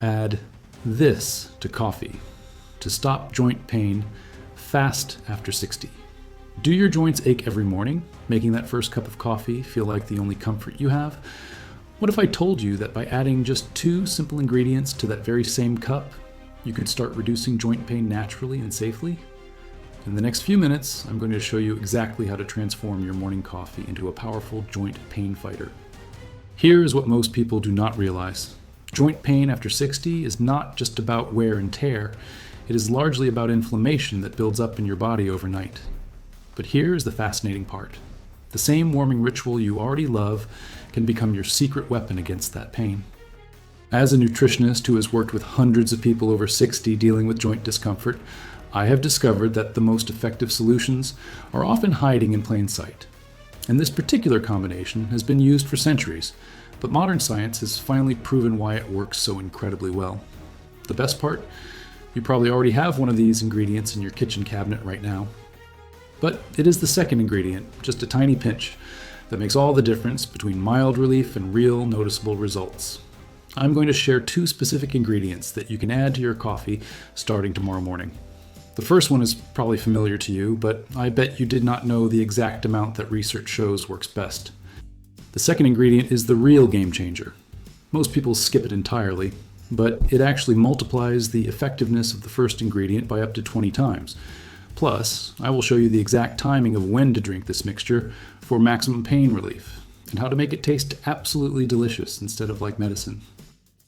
Add this to coffee to stop joint pain fast after 60. Do your joints ache every morning, making that first cup of coffee feel like the only comfort you have? What if I told you that by adding just 2 simple ingredients to that very same cup, you could start reducing joint pain naturally and safely? In the next few minutes, I'm going to show you exactly how to transform your morning coffee into a powerful joint pain fighter. Here is what most people do not realize. Joint pain after 60 is not just about wear and tear. It is largely about inflammation that builds up in your body overnight. But here is the fascinating part. The same warming ritual you already love can become your secret weapon against that pain. As a nutritionist who has worked with hundreds of people over 60 dealing with joint discomfort, I have discovered that the most effective solutions are often hiding in plain sight. And this particular combination has been used for centuries, but modern science has finally proven why it works so incredibly well. The best part? You probably already have one of these ingredients in your kitchen cabinet right now. But it is the second ingredient, just a tiny pinch, that makes all the difference between mild relief and real noticeable results. I'm going to share 2 specific ingredients that you can add to your coffee starting tomorrow morning. The first one is probably familiar to you, but I bet you did not know the exact amount that research shows works best. The second ingredient is the real game changer. Most people skip it entirely, but it actually multiplies the effectiveness of the first ingredient by up to 20 times. Plus, I will show you the exact timing of when to drink this mixture for maximum pain relief, and how to make it taste absolutely delicious instead of like medicine.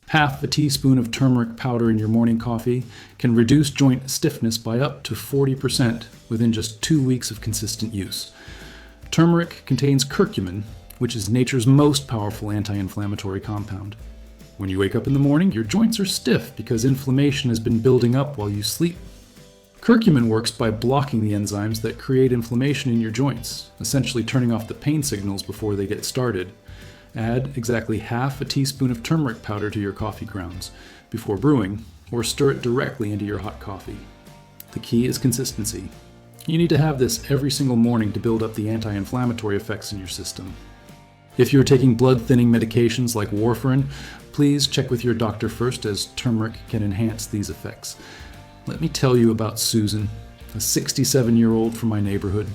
Half a teaspoon of turmeric powder in your morning coffee can reduce joint stiffness by up to 40% within just 2 weeks of consistent use. Turmeric contains curcumin, which is nature's most powerful anti-inflammatory compound. When you wake up in the morning, your joints are stiff because inflammation has been building up while you sleep. Curcumin works by blocking the enzymes that create inflammation in your joints, essentially turning off the pain signals before they get started. Add exactly half a teaspoon of turmeric powder to your coffee grounds before brewing, or stir it directly into your hot coffee. The key is consistency. You need to have this every single morning to build up the anti-inflammatory effects in your system. If you're taking blood-thinning medications like warfarin, please check with your doctor first, as turmeric can enhance these effects. Let me tell you about Susan, a 67-year-old from my neighborhood.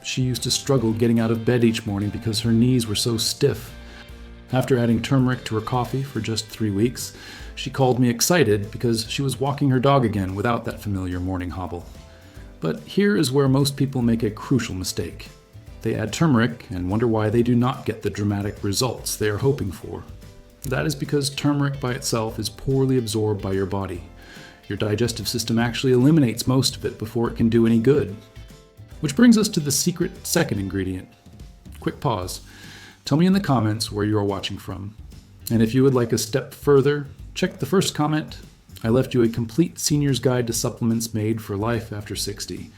She used to struggle getting out of bed each morning because her knees were so stiff. After adding turmeric to her coffee for just 3 weeks, she called me excited because she was walking her dog again without that familiar morning hobble. But here is where most people make a crucial mistake. They add turmeric and wonder why they do not get the dramatic results they are hoping for. That is because turmeric by itself is poorly absorbed by your body. Your digestive system actually eliminates most of it before it can do any good. Which brings us to the secret second ingredient. Quick pause. Tell me in the comments where you are watching from. And if you would like a step further, check the first comment. I left you a complete senior's guide to supplements made for life after 60.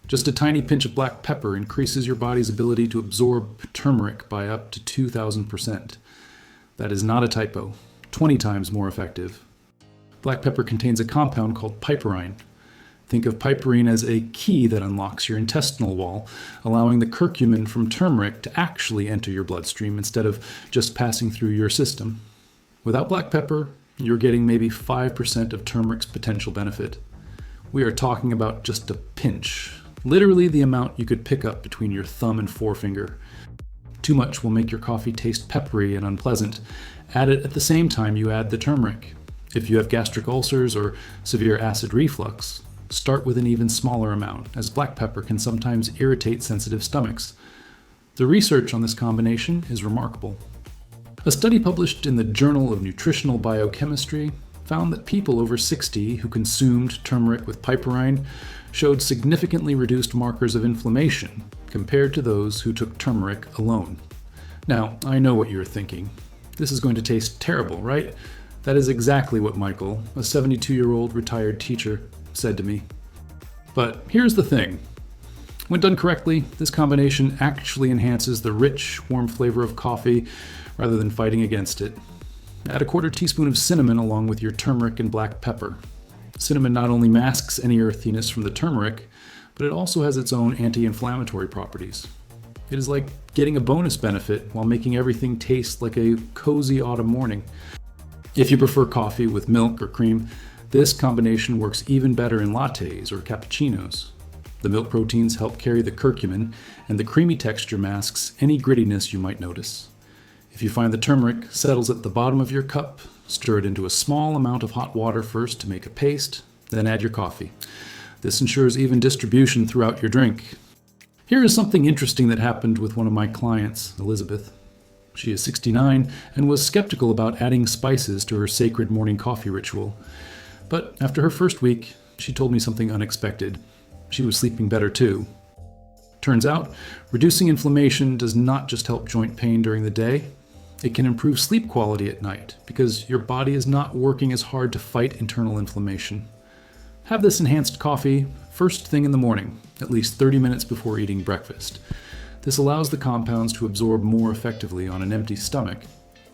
Just a tiny pinch of black pepper increases your body's ability to absorb turmeric by up to 2,000%. That is not a typo. 20 times more effective. Black pepper contains a compound called piperine. Think of piperine as a key that unlocks your intestinal wall, allowing the curcumin from turmeric to actually enter your bloodstream instead of just passing through your system. Without black pepper, you're getting maybe 5% of turmeric's potential benefit. We are talking about just a pinch, literally the amount you could pick up between your thumb and forefinger. Too much will make your coffee taste peppery and unpleasant. Add it at the same time you add the turmeric. If you have gastric ulcers or severe acid reflux, start with an even smaller amount, as black pepper can sometimes irritate sensitive stomachs. The research on this combination is remarkable. A study published in the Journal of Nutritional Biochemistry found that people over 60 who consumed turmeric with piperine showed significantly reduced markers of inflammation compared to those who took turmeric alone. Now, I know what you're thinking. This is going to taste terrible, right? That is exactly what Michael, a 72-year-old retired teacher, said to me. But here's the thing. When done correctly, this combination actually enhances the rich, warm flavor of coffee rather than fighting against it. Add a quarter teaspoon of cinnamon along with your turmeric and black pepper. Cinnamon not only masks any earthiness from the turmeric, but it also has its own anti-inflammatory properties. It is like getting a bonus benefit while making everything taste like a cozy autumn morning. If you prefer coffee with milk or cream, this combination works even better in lattes or cappuccinos. The milk proteins help carry the curcumin, and the creamy texture masks any grittiness you might notice. If you find the turmeric settles at the bottom of your cup, stir it into a small amount of hot water first to make a paste, then add your coffee. This ensures even distribution throughout your drink. Here is something interesting that happened with one of my clients, Elizabeth. She is 69 and was skeptical about adding spices to her sacred morning coffee ritual. But after her first week, she told me something unexpected. She was sleeping better too. Turns out, reducing inflammation does not just help joint pain during the day. It can improve sleep quality at night because your body is not working as hard to fight internal inflammation. Have this enhanced coffee first thing in the morning, at least 30 minutes before eating breakfast. This allows the compounds to absorb more effectively on an empty stomach.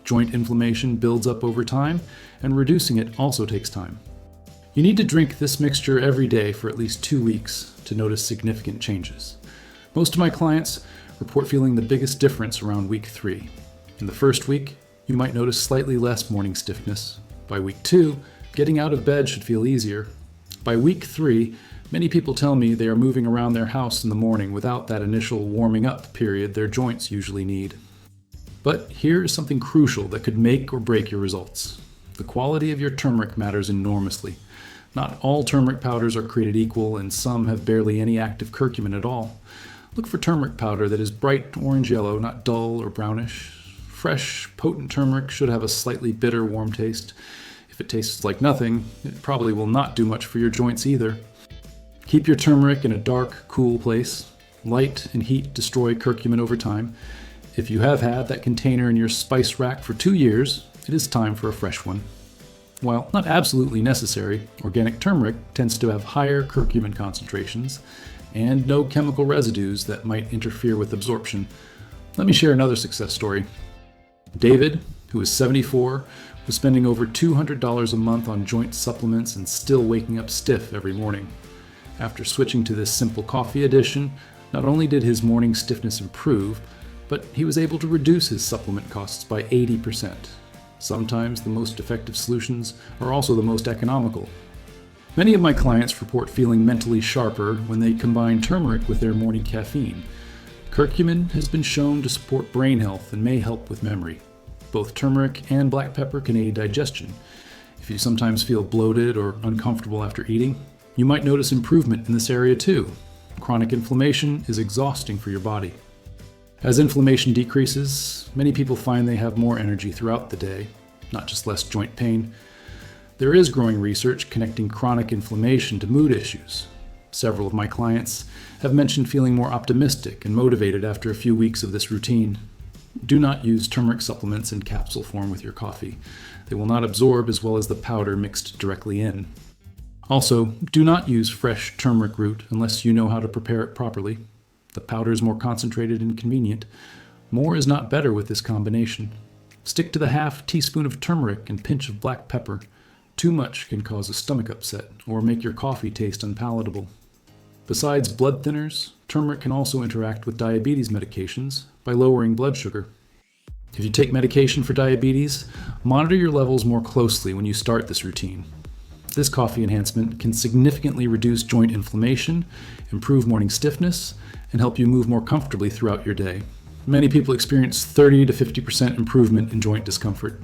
Joint inflammation builds up over time, and reducing it also takes time. You need to drink this mixture every day for at least 2 weeks to notice significant changes. Most of my clients report feeling the biggest difference around week 3. In the first week, you might notice slightly less morning stiffness. By week 2, getting out of bed should feel easier. By week 3, many people tell me they are moving around their house in the morning without that initial warming up period their joints usually need. But here is something crucial that could make or break your results. The quality of your turmeric matters enormously. Not all turmeric powders are created equal, and some have barely any active curcumin at all. Look for turmeric powder that is bright orange-yellow, not dull or brownish. Fresh, potent turmeric should have a slightly bitter, warm taste. If it tastes like nothing, it probably will not do much for your joints either. Keep your turmeric in a dark, cool place. Light and heat destroy curcumin over time. If you have had that container in your spice rack for 2 years, it is time for a fresh one. While not absolutely necessary, organic turmeric tends to have higher curcumin concentrations and no chemical residues that might interfere with absorption. Let me share another success story. David, who is 74, was spending over $200 a month on joint supplements and still waking up stiff every morning. After switching to this simple coffee addition, not only did his morning stiffness improve, but he was able to reduce his supplement costs by 80%. Sometimes the most effective solutions are also the most economical. Many of my clients report feeling mentally sharper when they combine turmeric with their morning caffeine. Curcumin has been shown to support brain health and may help with memory. Both turmeric and black pepper can aid digestion. If you sometimes feel bloated or uncomfortable after eating, you might notice improvement in this area too. Chronic inflammation is exhausting for your body. As inflammation decreases, many people find they have more energy throughout the day, not just less joint pain. There is growing research connecting chronic inflammation to mood issues. Several of my clients have mentioned feeling more optimistic and motivated after a few weeks of this routine. Do not use turmeric supplements in capsule form with your coffee. They will not absorb as well as the powder mixed directly in. Also, do not use fresh turmeric root unless you know how to prepare it properly. The powder is more concentrated and convenient. More is not better with this combination. Stick to the half teaspoon of turmeric and pinch of black pepper. Too much can cause a stomach upset or make your coffee taste unpalatable. Besides blood thinners, turmeric can also interact with diabetes medications by lowering blood sugar. If you take medication for diabetes, monitor your levels more closely when you start this routine. This coffee enhancement can significantly reduce joint inflammation, improve morning stiffness, and help you move more comfortably throughout your day. Many people experience 30 to 50% improvement in joint discomfort.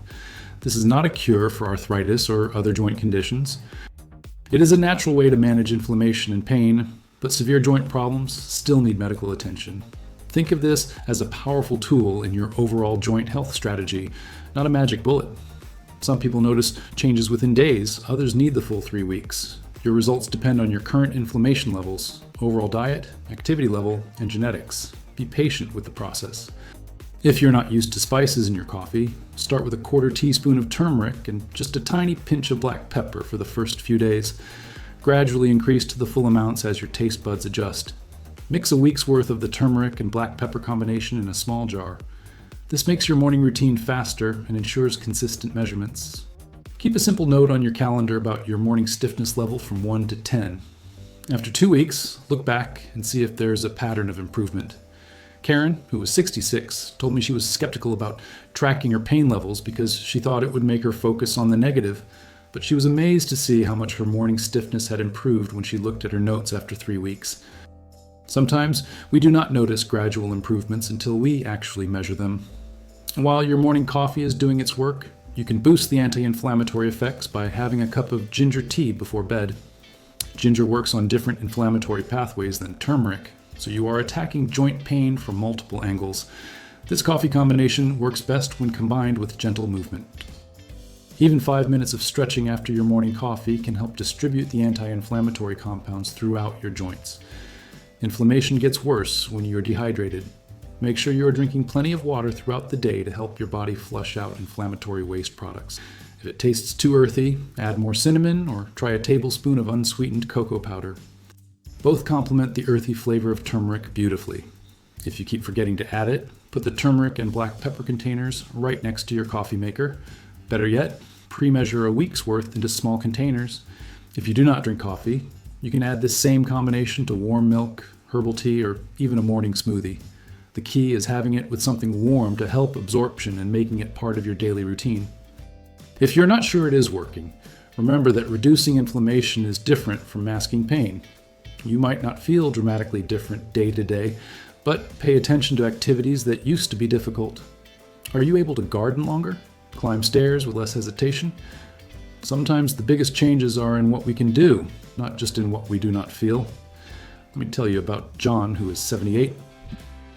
This is not a cure for arthritis or other joint conditions. It is a natural way to manage inflammation and pain, but severe joint problems still need medical attention. Think of this as a powerful tool in your overall joint health strategy, not a magic bullet. Some people notice changes within days, others need the full 3 weeks. Your results depend on your current inflammation levels, overall diet, activity level, and genetics. Be patient with the process. If you're not used to spices in your coffee, start with a 1/4 teaspoon of turmeric and just a tiny pinch of black pepper for the first few days. Gradually increase to the full amounts as your taste buds adjust. Mix a week's worth of the turmeric and black pepper combination in a small jar. This makes your morning routine faster and ensures consistent measurements. Keep a simple note on your calendar about your morning stiffness level from 1 to 10. After 2 weeks, look back and see if there's a pattern of improvement. Karen, who was 66, told me she was skeptical about tracking her pain levels because she thought it would make her focus on the negative, but she was amazed to see how much her morning stiffness had improved when she looked at her notes after 3 weeks. Sometimes we do not notice gradual improvements until we actually measure them. While your morning coffee is doing its work, you can boost the anti-inflammatory effects by having a cup of ginger tea before bed. Ginger works on different inflammatory pathways than turmeric, so you are attacking joint pain from multiple angles. This coffee combination works best when combined with gentle movement. Even 5 minutes of stretching after your morning coffee can help distribute the anti-inflammatory compounds throughout your joints. Inflammation gets worse when you are dehydrated. Make sure you are drinking plenty of water throughout the day to help your body flush out inflammatory waste products. If it tastes too earthy, add more cinnamon or try a tablespoon of unsweetened cocoa powder. Both complement the earthy flavor of turmeric beautifully. If you keep forgetting to add it, put the turmeric and black pepper containers right next to your coffee maker. Better yet, pre-measure a week's worth into small containers. If you do not drink coffee, you can add this same combination to warm milk, herbal tea, or even a morning smoothie. The key is having it with something warm to help absorption and making it part of your daily routine. If you're not sure it is working, remember that reducing inflammation is different from masking pain. You might not feel dramatically different day to day, but pay attention to activities that used to be difficult. Are you able to garden longer? Climb stairs with less hesitation? Sometimes the biggest changes are in what we can do, not just in what we do not feel. Let me tell you about John, who is 78.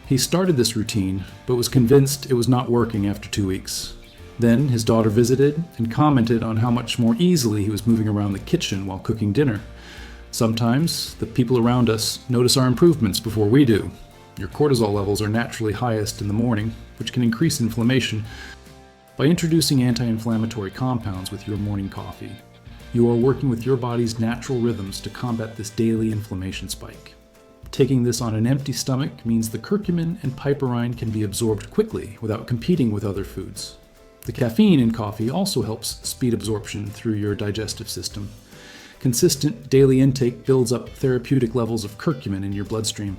He started this routine, but was convinced it was not working after 2 weeks. Then his daughter visited and commented on how much more easily he was moving around the kitchen while cooking dinner. Sometimes the people around us notice our improvements before we do. Your cortisol levels are naturally highest in the morning, which can increase inflammation. By introducing anti-inflammatory compounds with your morning coffee, you are working with your body's natural rhythms to combat this daily inflammation spike. Taking this on an empty stomach means the curcumin and piperine can be absorbed quickly without competing with other foods. The caffeine in coffee also helps speed absorption through your digestive system. Consistent daily intake builds up therapeutic levels of curcumin in your bloodstream.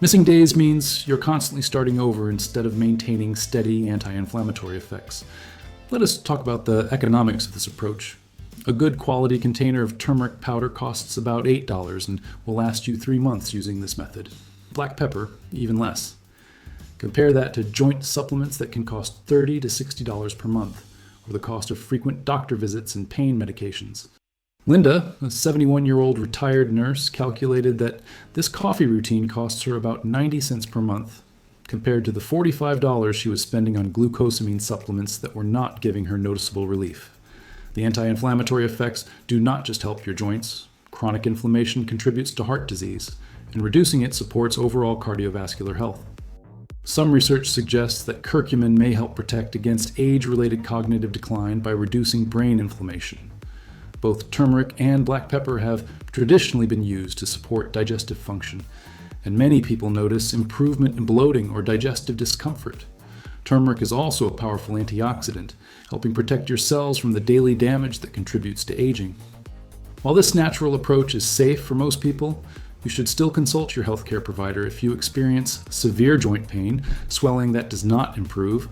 Missing days means you're constantly starting over instead of maintaining steady anti-inflammatory effects. Let us talk about the economics of this approach. A good quality container of turmeric powder costs about $8 and will last you 3 months using this method. Black pepper, even less. Compare that to joint supplements that can cost $30 to $60 per month, or the cost of frequent doctor visits and pain medications. Linda, a 71-year-old retired nurse, calculated that this coffee routine costs her about 90 cents per month, compared to the $45 she was spending on glucosamine supplements that were not giving her noticeable relief. The anti-inflammatory effects do not just help your joints. Chronic inflammation contributes to heart disease, and reducing it supports overall cardiovascular health. Some research suggests that curcumin may help protect against age-related cognitive decline by reducing brain inflammation. Both turmeric and black pepper have traditionally been used to support digestive function, and many people notice improvement in bloating or digestive discomfort. Turmeric is also a powerful antioxidant, helping protect your cells from the daily damage that contributes to aging. While this natural approach is safe for most people, you should still consult your healthcare provider if you experience severe joint pain, swelling that does not improve,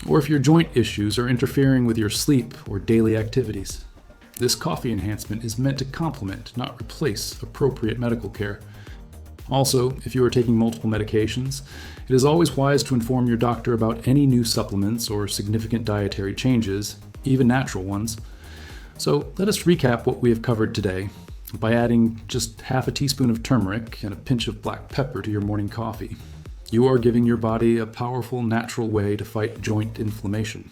or if your joint issues are interfering with your sleep or daily activities. This coffee enhancement is meant to complement, not replace, appropriate medical care. Also, if you are taking multiple medications, it is always wise to inform your doctor about any new supplements or significant dietary changes, even natural ones. So let us recap what we have covered today by adding just half a teaspoon of turmeric and a pinch of black pepper to your morning coffee. You are giving your body a powerful natural way to fight joint inflammation.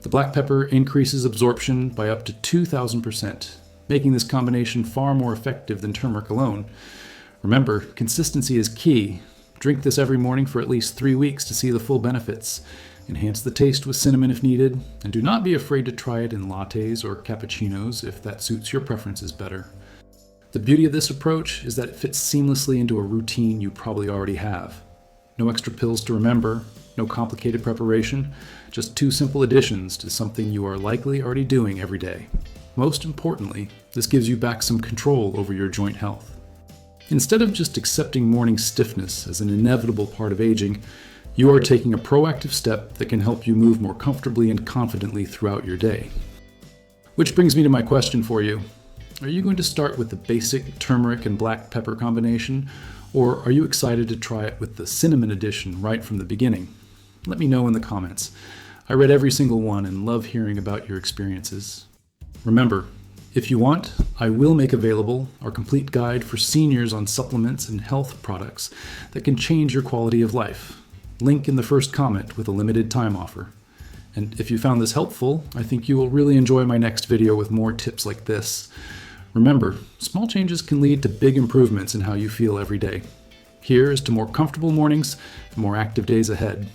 The black pepper increases absorption by up to 2,000%, making this combination far more effective than turmeric alone. Remember, consistency is key. Drink this every morning for at least 3 weeks to see the full benefits. Enhance the taste with cinnamon if needed, and do not be afraid to try it in lattes or cappuccinos if that suits your preferences better. The beauty of this approach is that it fits seamlessly into a routine you probably already have. No extra pills to remember, no complicated preparation, just 2 simple additions to something you are likely already doing every day. Most importantly, this gives you back some control over your joint health. Instead of just accepting morning stiffness as an inevitable part of aging, you are taking a proactive step that can help you move more comfortably and confidently throughout your day. Which brings me to my question for you. Are you going to start with the basic turmeric and black pepper combination, or are you excited to try it with the cinnamon edition right from the beginning? Let me know in the comments. I read every single one and love hearing about your experiences. Remember, if you want, I will make available our complete guide for seniors on supplements and health products that can change your quality of life. Link in the first comment with a limited time offer. And if you found this helpful, I think you will really enjoy my next video with more tips like this. Remember, small changes can lead to big improvements in how you feel every day. Here's to more comfortable mornings and more active days ahead.